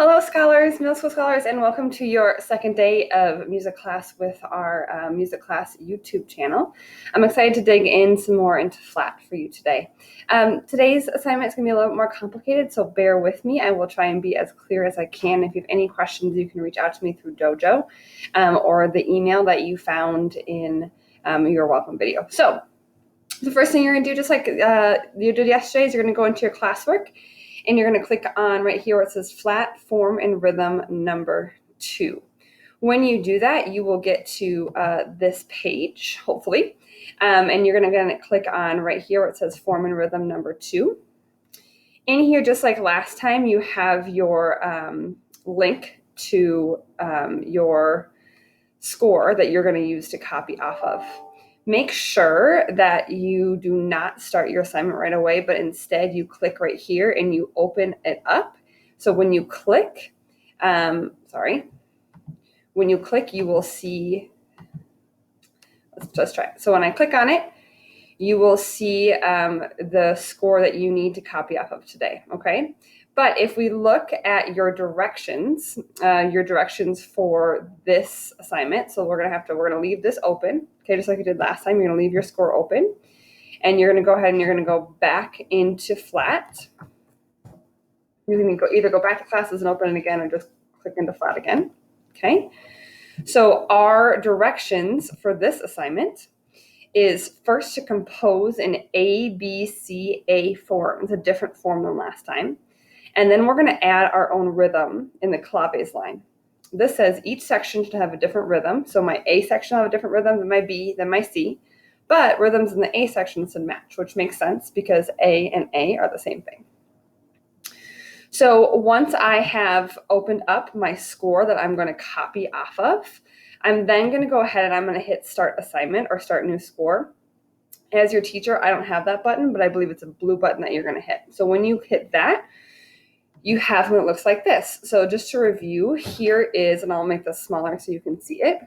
Hello, scholars, middle school scholars, and welcome to your second day of music class with our music class YouTube channel. I'm excited to dig in some more into flat for you today. Today's assignment is going to be a little bit more complicated, so bear with me. I will try and be as clear as I can. If you have any questions, you can reach out to me through Dojo or the email that you found in your welcome video. So the first thing you're going to do, just like you did yesterday, is you're going to go into your classwork. And you're going to click on right here where it says flat, form, and rhythm number 2. When you do that, you will get to this page, hopefully. And you're going to click on right here where it says form and rhythm number 2. In here, just like last time, you have your link to your score that you're going to use to copy off of. Make sure that you do not start your assignment right away, but instead you click right here and you open it up. So when you click, when you click, you will see, let's just try it. So when I click on it, you will see the score that you need to copy off of today, okay? But if we look at your directions for this assignment, so we're gonna leave this open, okay, just like we did last time. You're gonna leave your score open, and you're gonna go ahead and you're gonna go back into flat. You're gonna either go back to classes and open it again, or just click into flat again, okay? So our directions for this assignment is first to compose an A-B-C-A form. It's a different form than last time. And then we're going to add our own rhythm in the claves line. This says each section should have a different rhythm. So my A section will have a different rhythm than my B, than my C. But rhythms in the A section should match, which makes sense because A and A are the same thing. So once I have opened up my score that I'm going to copy off of, I'm then going to go ahead and I'm going to hit start assignment or start new score. As your teacher, I don't have that button, but I believe it's a blue button that you're going to hit. So when you hit that, you have what it looks like this. So just to review, here is, and I'll make this smaller so you can see it.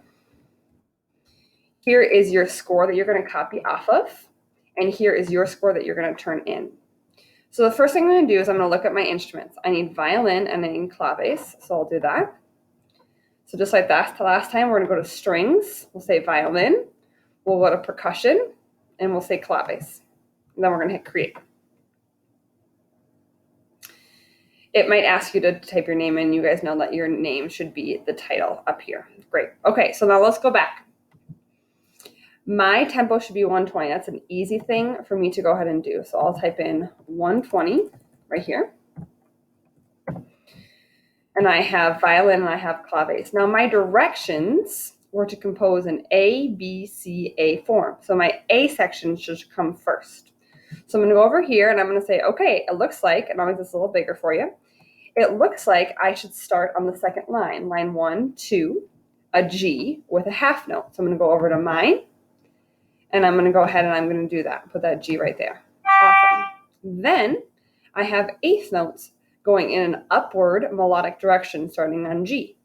Here is your score that you're going to copy off of, and here is your score that you're going to turn in. So the first thing I'm going to do is I'm going to look at my instruments. I need violin and I need claves, so I'll do that. So just like that last time, we're going to go to strings. We'll say violin. We'll go to percussion, and we'll say claves. And then we're going to hit create. It might ask you to type your name in. You guys know that your name should be the title up here. Great. Okay, so now let's go back. My tempo should be 120. That's an easy thing for me to go ahead and do. So I'll type in 120 right here. And I have violin and I have claves. Now my directions were to compose an A, B, C, A form. So my A section should come first. So I'm going to go over here and I'm going to say, okay, it looks like, and I'll make this a little bigger for you. It looks like I should start on the second line, line 1, 2, a G with a half note. So I'm going to go over to mine, and I'm going to go ahead and I'm going to do that. Put that G right there. Awesome. Then I have eighth notes going in an upward melodic direction starting on G.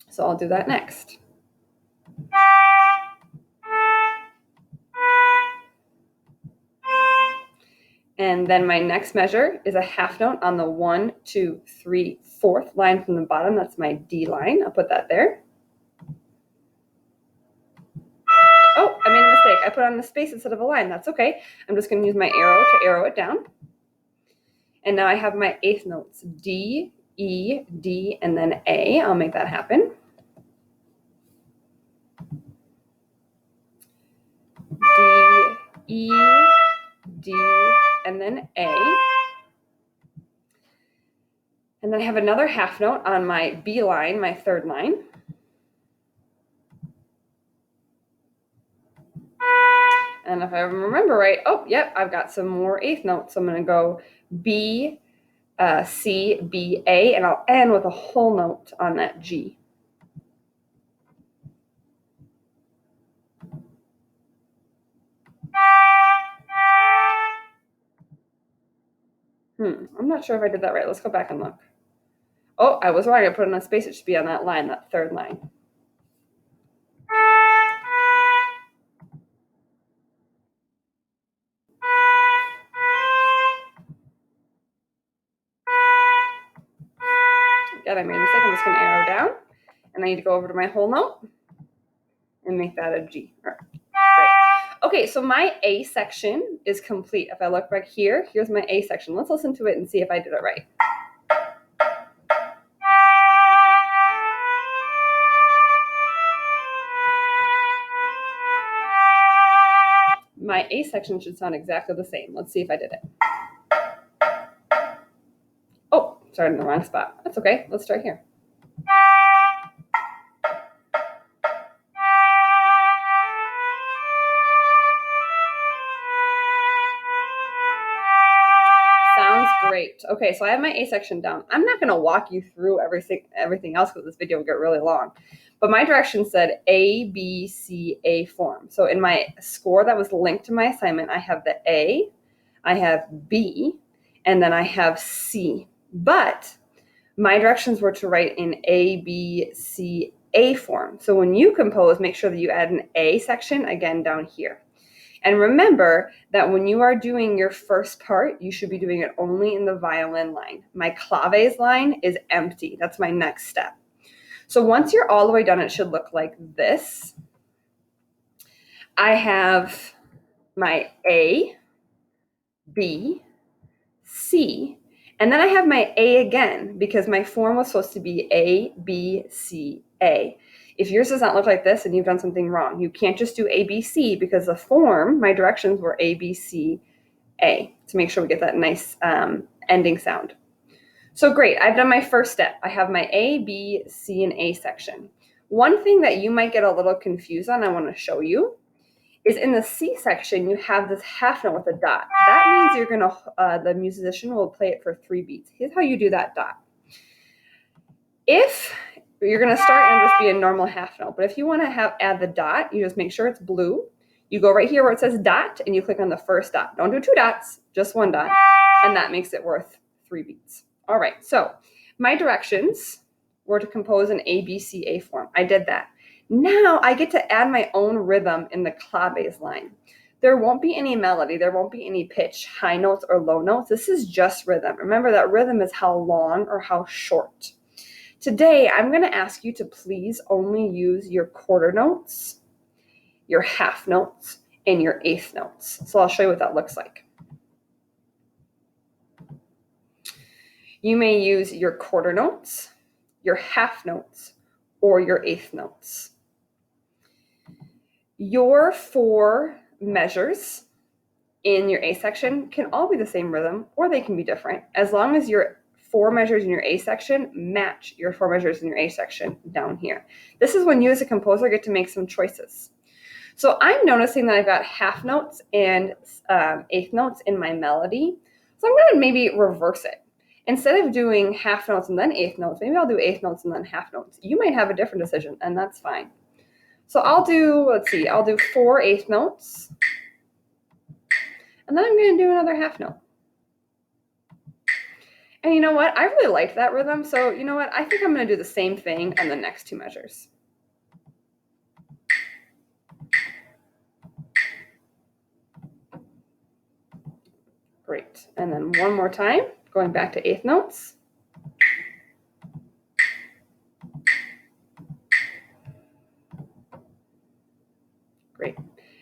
So I'll do that next. And then my next measure is a half note on the 1, 2, 3, 4th line from the bottom. That's my D line. I'll put that there. Oh, I made a mistake. I put on a space instead of a line. That's okay. I'm just going to use my arrow to arrow it down. And now I have my eighth notes, D, E, D, and then A. I'll make that happen. D, E, D, and then A. And then I have another half note on my B line, my third line. And if I remember right, oh, yep, I've got some more eighth notes. So I'm going to go B, C, B, A, and I'll end with a whole note on that G. I'm not sure if I did that right. Let's go back and look. Oh, I was wrong. I put in a space. It should be on that line, that third line. again, I made a mistake. I'm just going to arrow down. And I need to go over to my whole note and make that a G. All right. Great. Okay, so my A section is complete. If I look back here, here's my A section. Let's listen to it and see if I did it right. My A section should sound exactly the same. Let's see if I did it. Oh, started in the wrong spot. That's okay. Let's start here. Sounds great. Okay, so I have my A section down. I'm not going to walk you through everything else because this video will get really long. But my directions said A, B, C, A form. So in my score that was linked to my assignment, I have the A, I have B, and then I have C. But my directions were to write in A, B, C, A form. So when you compose, make sure that you add an A section again down here. And remember that when you are doing your first part, you should be doing it only in the violin line. My claves line is empty. That's my next step. So once you're all the way done, it should look like this. I have my A, B, C, and then I have my A again because my form was supposed to be A, B, C, A. If yours does not look like this, then you've done something wrong. You can't just do A, B, C because the form, my directions were A, B, C, A to make sure we get that nice ending sound. So great, I've done my first step. I have my A, B, C, and A section. One thing that you might get a little confused on, I want to show you, is in the C section, you have this half note with a dot. That means you're gonna, the musician will play it for 3 beats. Here's how you do that dot. If you're gonna start and just be a normal half note, but if you wanna add the dot, you just make sure it's blue. You go right here where it says dot and you click on the first dot. Don't do 2 dots, just 1 dot. And that makes it worth 3 beats. All right, so my directions were to compose an ABCA form. I did that. Now I get to add my own rhythm in the claves line. There won't be any melody, there won't be any pitch, high notes or low notes. This is just rhythm. Remember that rhythm is how long or how short. Today, I'm going to ask you to please only use your quarter notes, your half notes, and your eighth notes. So I'll show you what that looks like. You may use your quarter notes, your half notes, or your eighth notes. Your 4 measures in your A section can all be the same rhythm, or they can be different, as long as your 4 measures in your A section match your 4 measures in your A section down here. This is when you as a composer get to make some choices. So I'm noticing that I've got half notes and eighth notes in my melody. So I'm going to maybe reverse it. Instead of doing half notes and then eighth notes, maybe I'll do eighth notes and then half notes. You might have a different decision, and that's fine. So I'll do, I'll do 4 eighth notes, and then I'm going to do another half note. And you know what? I really liked that rhythm, so you know what? I think I'm going to do the same thing on the next 2 measures. Great. And then one more time, going back to eighth notes. Great.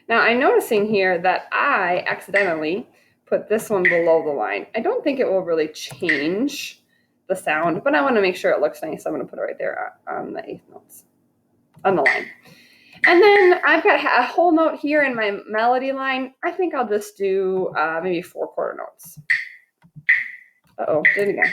Now I'm noticing here that I accidentally put this one below the line. I don't think it will really change the sound, but I want to make sure it looks nice. So I'm going to put it right there on the eighth notes, on the line. And then I've got a whole note here in my melody line. I think I'll just do maybe 4 quarter notes. Uh-oh, did it again.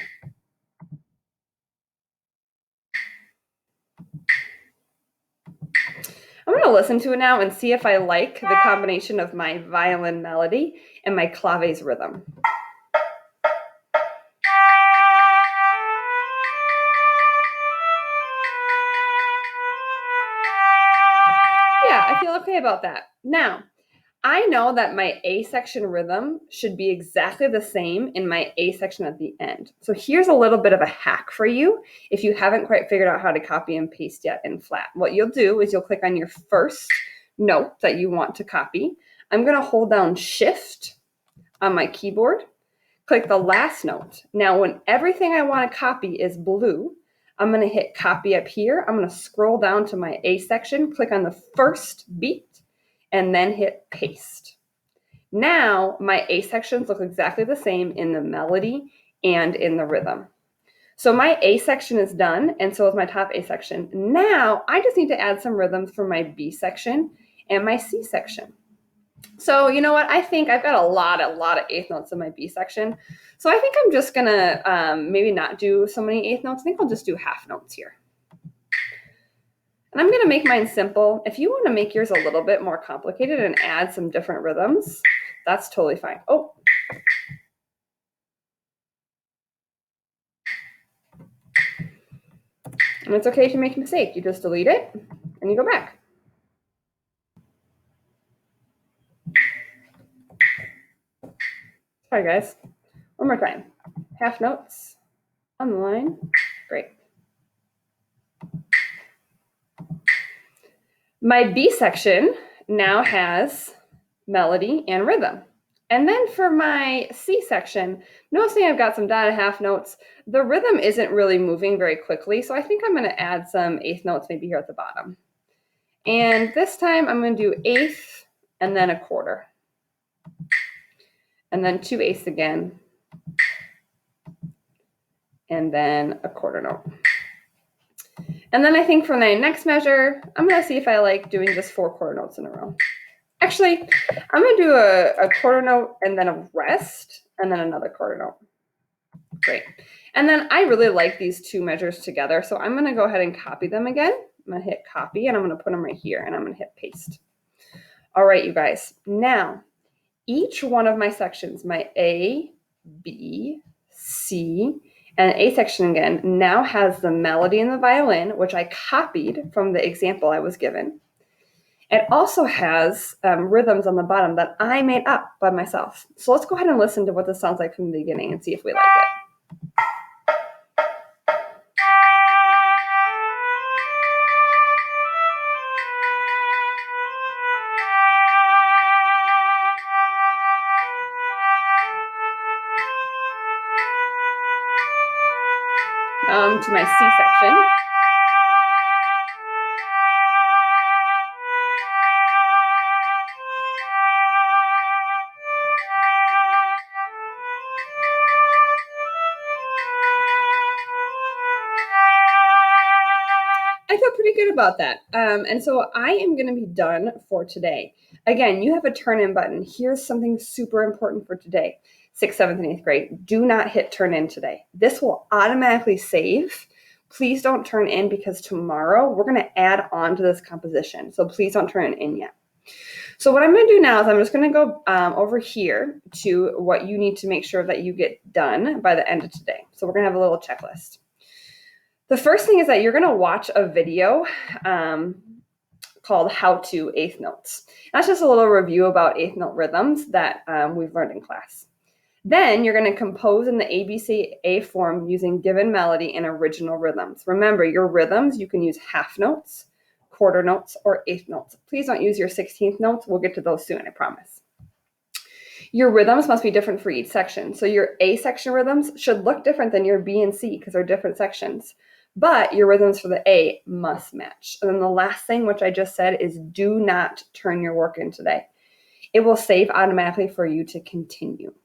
I'm going to listen to it now and see if I like the combination of my violin melody and my claves rhythm. Yeah, I feel okay about that. Now, I know that my A section rhythm should be exactly the same in my A section at the end. So here's a little bit of a hack for you if you haven't quite figured out how to copy and paste yet in flat. What you'll do is you'll click on your first note that you want to copy. I'm going to hold down Shift on my keyboard, click the last note. Now when everything I want to copy is blue, I'm going to hit copy up here. I'm going to scroll down to my A section, click on the first beat, and then hit paste. Now my A sections look exactly the same in the melody and in the rhythm. So my A section is done, and so is my top A section. Now I just need to add some rhythms for my B section and my C section. So you know what? I think I've got a lot of eighth notes in my B section. So I think I'm just gonna maybe not do so many eighth notes. I think I'll just do half notes here. And I'm gonna make mine simple. If you want to make yours a little bit more complicated and add some different rhythms, that's totally fine. Oh. And it's okay if you make a mistake. You just delete it and you go back. Sorry, guys. One more time. Half notes on the line. Great. My B section now has melody and rhythm. And then for my C section, noticing I've got some dotted half notes, the rhythm isn't really moving very quickly, so I think I'm going to add some eighth notes maybe here at the bottom. And this time I'm going to do eighth and then a quarter. And then 2 eighths again. And then a quarter note. And then I think for my next measure, I'm going to see if I like doing just 4 quarter notes in a row. Actually, I'm going to do a quarter note and then a rest and then another quarter note. Great. And then I really like these 2 measures together, so I'm going to go ahead and copy them again. I'm going to hit copy and I'm going to put them right here and I'm going to hit paste. All right, you guys. Now, each one of my sections, my A, B, C, and A section again, now has the melody in the violin, which I copied from the example I was given. It also has rhythms on the bottom that I made up by myself. So let's go ahead and listen to what this sounds like from the beginning and see if we like it. To my C section. I feel pretty good about that. And so I am going to be done for today. Again, you have a turn in button. Here's something super important for today. 6th, 7th, and 8th grade. Do not hit turn in today. This will automatically save. Please don't turn in because tomorrow we're going to add on to this composition. So please don't turn it in yet. So what I'm going to do now is I'm just going to go over here to what you need to make sure that you get done by the end of today. So we're going to have a little checklist. The first thing is that you're going to watch a video called How to 8th Notes. That's just a little review about 8th note rhythms that we've learned in class. Then you're going to compose in the ABCA form using given melody and original rhythms. Remember, your rhythms, you can use half notes, quarter notes, or eighth notes. Please don't use your 16th notes. We'll get to those soon, I promise. Your rhythms must be different for each section. So your A section rhythms should look different than your B and C because they're different sections. But your rhythms for the A must match. And then the last thing, which I just said, is do not turn your work in today. It will save automatically for you to continue.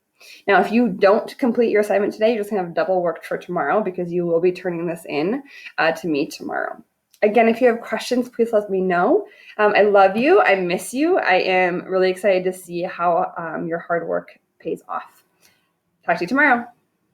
Now, if you don't complete your assignment today, you're just going to have double work for tomorrow because you will be turning this in to me tomorrow. Again, if you have questions, please let me know. I love you. I miss you. I am really excited to see how your hard work pays off. Talk to you tomorrow.